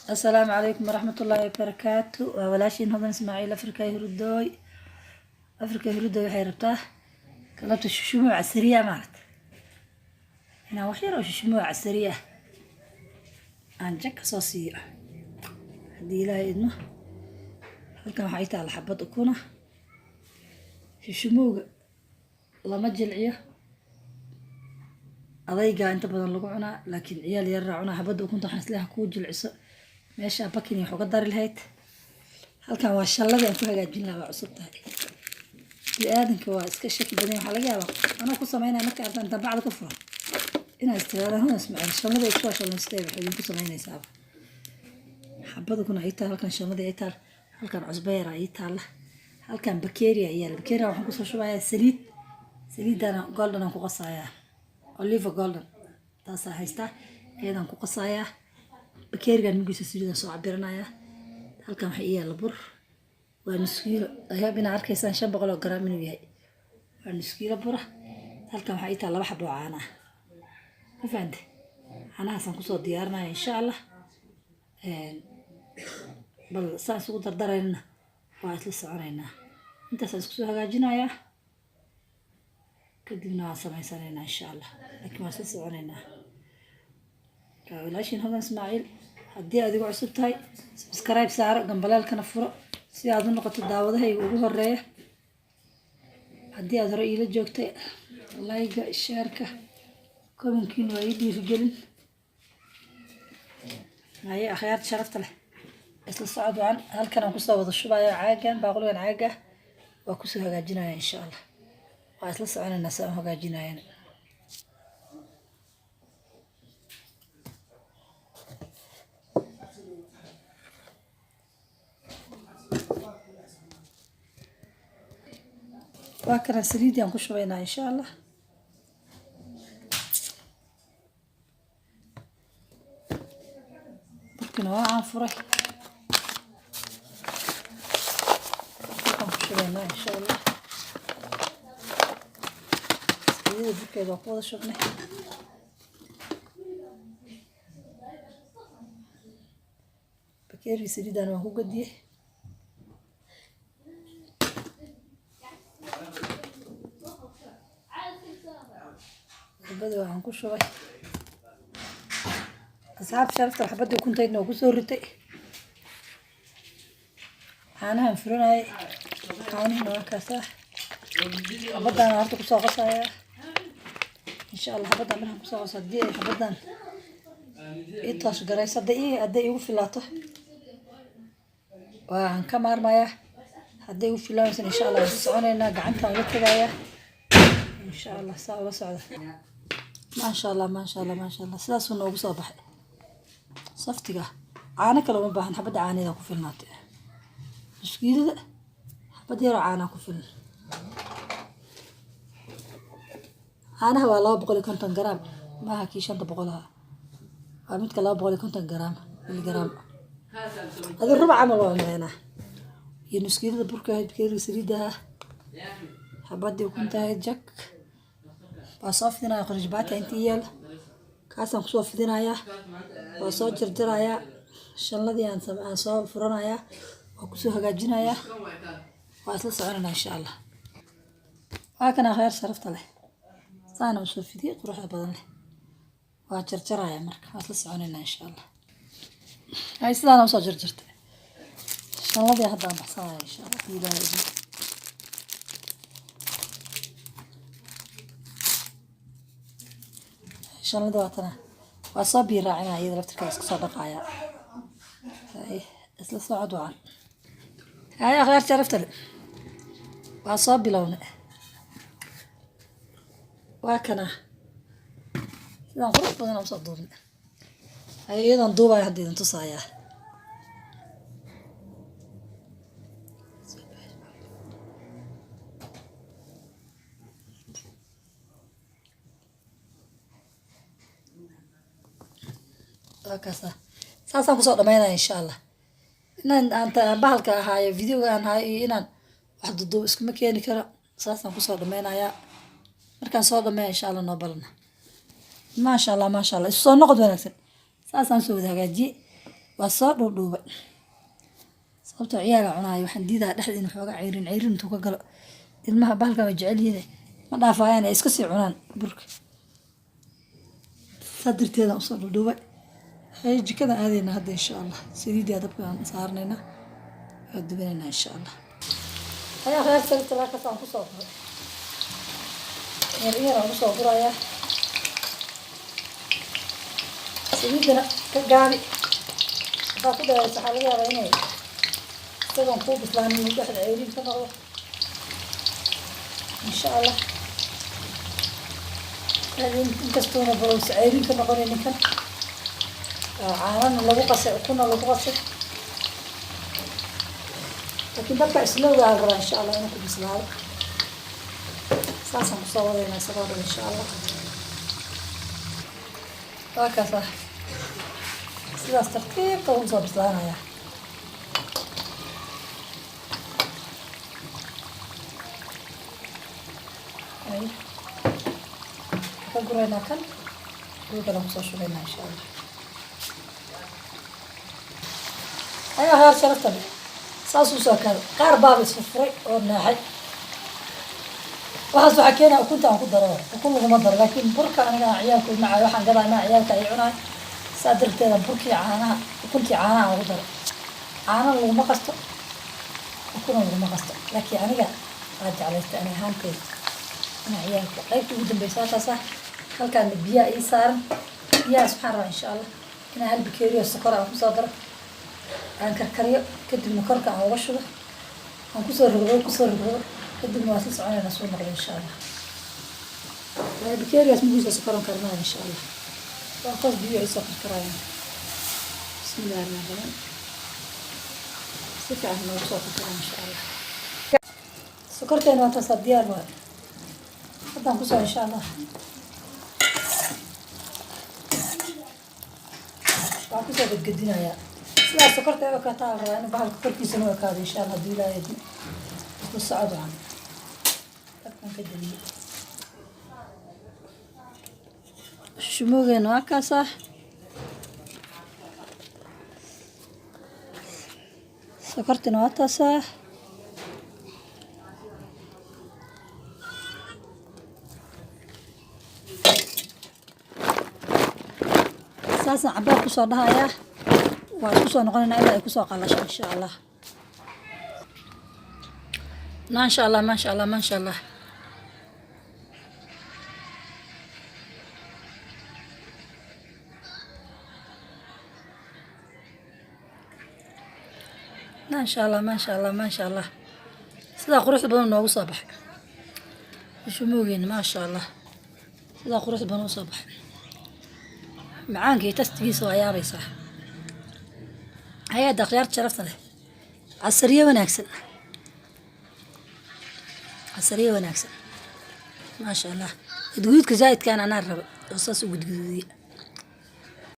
السلام عليكم ورحمة الله وبركاته. وولاشين هذا إسماعيل أفريكا هردوي waxay rabtaa kalabta shushumuuc casriya maarad inaan wax yar oo shushumuuc casriya aan jag ka soo siiyo haddii ilaahay idmo. halkan waxaa ii taala xabad ukuna. shushumuuga lama jilciyo, adayga inta badan lagu cunaa, laakiin ciyaal yar cunaa. xabadda ukunta waxaan isleeyahay kuu jilciso meesha bakin wax uga dari lahayd. halkan waa shalladii aan ku hagaajin lahaa, waa cusub tahay. bini'aadanka waa iska shaki badan, waxaa laga yaabaa anoo ku sameynaya marka arkaan intaan bacda ku furan inaa istiraadaan huna ismaaciil shalladii isku shallaysteed waxay idinku samaynaysaaba. xabada kuna ii taal, halkan shalladii ii taal, halkan cusbo yar ii taalla, halkan bakeeriya iyaal. bakeeriya waxaan kusoo shubayaa saliidana golden aan ku qasayaa, olive golden taasaa haystaa, iyadaan ku qasayaa. bakeerigan magiisa saliidaan soo cabiranayaa. halkan waxaa ii yaalla bur, waa nus kiilo. ayaab inaa arkaysaan 500 gram inuu yahay, waa nus kiilo bura. halkan waxaa ii taal 2 xabo caana ah, ma fahamte. caanahaasaan kusoo diyaarinaya insha allah. bal saan isugu dardarayna waa isla soconaynaa. intaasaan isku soo hagaajinayaa, kadibna waan samaysanaynaa insha allah, laakiin waan isla soconaynaa. walaashiin hodan ismaaciil, haddii aad igu cusub tahay subscribe saaro, gambaleelkana furo si aad u noqoto daawadahayga ugu horeeya. haddii aad hore iila joogtay layga, sheerka, kobankiina waa ii dhiirigelin. haye akhyaarta sharafta leh, isla socod wacan. halkan aan kusoo wada shubaya caagan, baaquligan caaga waa kusoo hagaajinaya insha allah. waa isla soconaynaa si aan hagaajinayan. waa kana saliidii aan ku shubaynaa insha allah. burkina waa aan furay, burkaan ku shubaynaa insha allah. saliidada burkeeda waa ku wada shubnay. bakeeri saliidaan waan ku gadiyey. xabada waxaan ku shubay. asxaab sharafta, xabadii ukuntaydna waa kusoo ritay. caanahan furanayay, caanihina waa kaasaa. xabadaan horta kusoo qasayaa insha allah. xabadaan markaan kusoo qaso, haddii ay xabadaan ii toos garayso, hadday igu filaato waan ka maarmayaa. hadday igu filaanaysan insha allah waan soconaynaa. gacantaan la tegayaa insha allah. saa ula socda. maasha allah maasha allah maasha allah, sidaasuu noogu soo baxay saftiga. caano kale uma baahan, xabadda caanaheeda ku filnaatay. muskiilada xabad yaroo caanaa ku filan. caanaha waa 250 gram, maaha kii 500 ah, waa midka 250 gram miligram. adi rubac camal waa maleynaa. iyo muskiilada burka ahayd, bakeeriga saliidaha, xabadii ukuntahayd jag. waa soo fidinaya qorishbaata intii yaala, kaasaan kusoo fidinayaa. waa soo jarjarayaa. shalladii aan soo furanayaa, waa kusoo hagaajinayaa. waa isla soconaynaa insha allah. waa kana khayr sharafta leh, saana usoo fidiyey quruxda badan leh. waa jarjarayaa marka, waa isla soconaynaa insha allah. hay sidaana usoo jarjartay. shalladii haddaan baxsanaya insha allah ilaahay idin. shalladii waa tana, waa soo biir raacinaya iyada laftirkeeda iska soo dhaqaaya. isla socod wacan. haya khayr sharafta leh, waa soo bilowna. waa kana sidaan qurux badan usoo duubna. haye iyadan duubaya hadda idin tusayaa. waa kaasa, saasaan kusoo dhamaynaya insha allah. inaan aan bahalka ahaayo videoga aan hayo iyo inaan wax duduub iskuma keeni karo. saasaan kusoo dhamaynayaa. markaan soo dhameeya insha allah noo balana. maasha allah maasha allah, isu soo noqod wanaagsan. saasaan soo wada hagaajiyey. وصار دوبة صوت عيال عناي وحن ديدا دحد إنه حوجا عيرين توكا المها بالك وجعل هنا ما ضافا أنا إسكسي عنان برك صدرت هذا وصار دوبة هيجي كذا هذه هذا إن شاء الله سيدي هذا بقى صارنا ودبنا إن شاء الله هيا غير سلت لك صام كسر يرينا كسر برايا سيدنا كجاري فكده سحلية بيني سلام كوب إسلامي مجهز عيرين كذا إن شاء الله هذين كستونا بروس عيرين كذا قرينا كن عارن لو قص كنا لو قص لكن دفع سلوى على إن شاء الله أنا كنت سلوى ساسا مصورين سلوى إن شاء الله هكذا sidaas tartiibka ugu soo bislaanaya ka guraynaa kan dhulkana kusoo shubaynaa insha allah ayaa heer sharaftan saas u soo kado qaar baaba isfurfuray oo naaxay waxaas waxaa keenaya ukunta aan ku daro ukun laguma daro laakiin burka aniga ciyaalku macay waxaan gadaa maa ciyaalka ay cunaan صادرتها بركي عانها وكنتي عانها وغدر عانا لو ما قصته وكنا لو ما قصته لكن أنا راجع على أنا هان كيف أنا عيالك قيبت ودم بيساتا صح هل كان البياء يسار يا سبحان الله إن شاء الله كنا هالبكيريا السكر أو صادرة عن كركرية كدب مكركة أو وشوه عن كسر رغو كدب مواسيس عنا نسوي مرة إن شاء الله البكيريا اسمه سكر كرنا إن شاء الله وأخذ بيو عيسى في الكرايم بسم الله الرحمن الرحيم سفع هنا وصوت الكرايم إن شاء الله سكرتين وتصديار واحد حتى نقصها إن شاء الله وعكسها بتقدينا يا سلا سكرتين وكاتال يعني بحال كل سنة وكاد إن شاء الله دي لا يدي والسعادة عنه تكون كدنيا شموغين وكاسة سكرتين واتاسة ساسا عبار كسو دهايا وكسو نقولنا إلا كسو قلاش إن شاء الله ما شاء الله ما شاء الله ما شاء الله ما شاء الله ما شاء الله ما شاء الله سيدا قروح بدون نوغو صباح شو موجين ما شاء الله سيدا قروح بدون صباح معانكي تستقيس وعيابي صح هيا دقيار شرفت له عصرية وناكسن عصرية وناكسن ما شاء الله تقولك زايد كان أنا الربع وصاص وقد